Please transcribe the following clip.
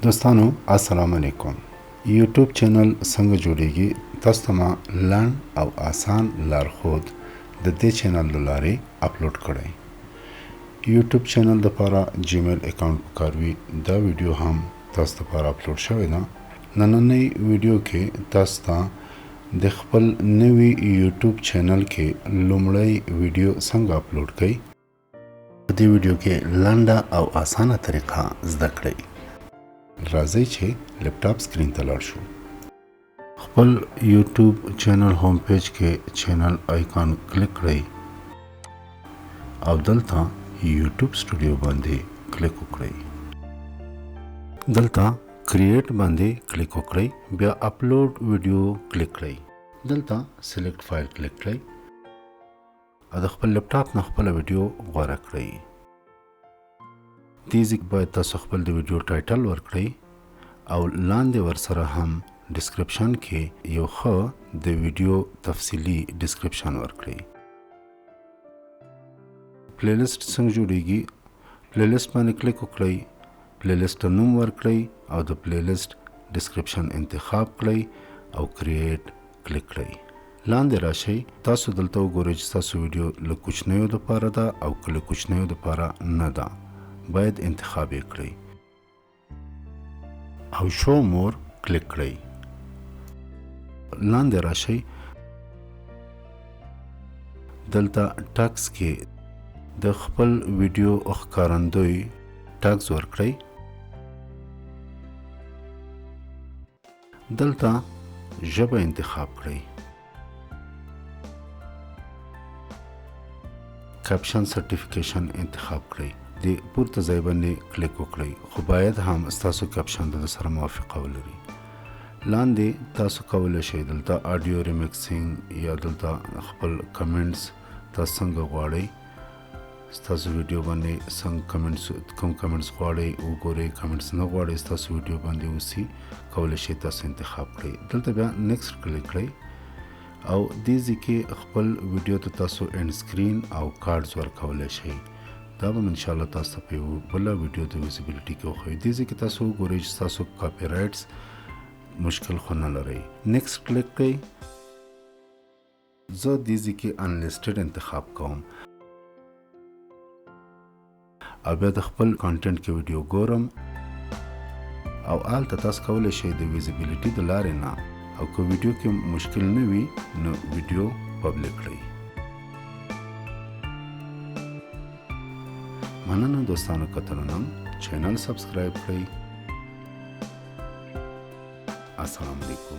دوستانو السلام علیکم. یوټیوب چینل څنګه جوړیږي؟ تاسو ته ما لنډ او آسان لارښود د دې چینل له لارې اپلوډ کړی. یوټیوب چینل لپاره جیمیل اکاونټ پکاروي. دا ویډیو هم تاسو لپاره اپلوډ شوی ده. نننۍ ویډیو کې تاسو ته د خپل نوي یوټیوب چینل کې لومړی ویډیو څنګه اپلوډ کړئ. په دې ویډیو کې لنډه او آسانه طریقه زده کړئ. راځئ چې لپټاپ سکرین ته لاړ شو. خپل یوټیوب چینل هوم پیج کې چینل آیکان کلیک کړئ او دلته یوټیوب سټوډیو باندې کلیک وکړئ. دلته کریټ باندې کلیک وکړئ. بیا اپلوډ ویډیو کلیک کړئ. دلته سلیکټ فایل کلیک کړئ او د خپل لپټاپ نه خپل ویډیو غوره کړئ. دیزی باید تاسو خپل د ویډیو ټایټل ورکړئ او لاندې ورسره هم ډسکرپشن کې یو ښه د ویډیو تفصیلی ډسکرپشن ورکړئ. پلیلیسټ څنګه جوړیږي؟ پلیلیسټ باندې کلیک وکړئ. پلیلیسټ نوم ورکړئ او د پلیلیسټ ډسکرپشن انتخاب کړئ او کریټ کلیک کړئ. لاندې راشئ. تاسو دلته وګورئ چې تاسو ویډیو له کوچنیو دپاره ده او که له کوچنیو دپاره نه ده. باید انتخاب یې کړئ او شو مور کلیک کړئ. لاندې راشئ. دلته ټاکس کې د خپل ویډیو ښکارندوی ټاکس ورکړئ. دلته ژبه انتخاب کړئ. کیپشن سرټیفیکیشن انتخاب کړئ. د پورته ځای باندې کلیک وکړئ خو باید هم ستاسو کیپشن د سره موافقه ولري. لاندې تاسو کولی شئ دلته آډیو ریمیکسینګ یا دلته خپل کمنټس تاسو څنګه غواړئ ستاسو ویډیو باندې څنګه کوم کمنټس غواړئ وګورئ. کمنټس نه غواړئ ستاسو ویډیو باندې اوسي کولی شئ تاسو انتخاب کړئ. دلته بیا نیکسټ کلیک کړئ او دې ځای کې خپل ویډیو ته تاسو اینډ سکرین او کارډز ورکولی شئ. دا به انشاءالله تاسو ته په یو بله ویډیو د ویزیبیلیټي کې وښیو. دې ځای کې تاسو وګورئ چې تاسو کاپي رایټس مشکل خو نه لرئ. نیکسټ کلیک کړئ. زه دې ځای کې انلیسټډ انتخاب کوم او بیا د خپل کانټینټ کې ویډیو ګورم او هلته تاسو کولی شئ د ویزیبیلیټي د لارې نه او که ویډیو کې مشکل نه وي نو ویډیو پبلیک کړئ. مننه دوستانو کتلو نن چینل سبسکرایب کړئ. السلام علیکم.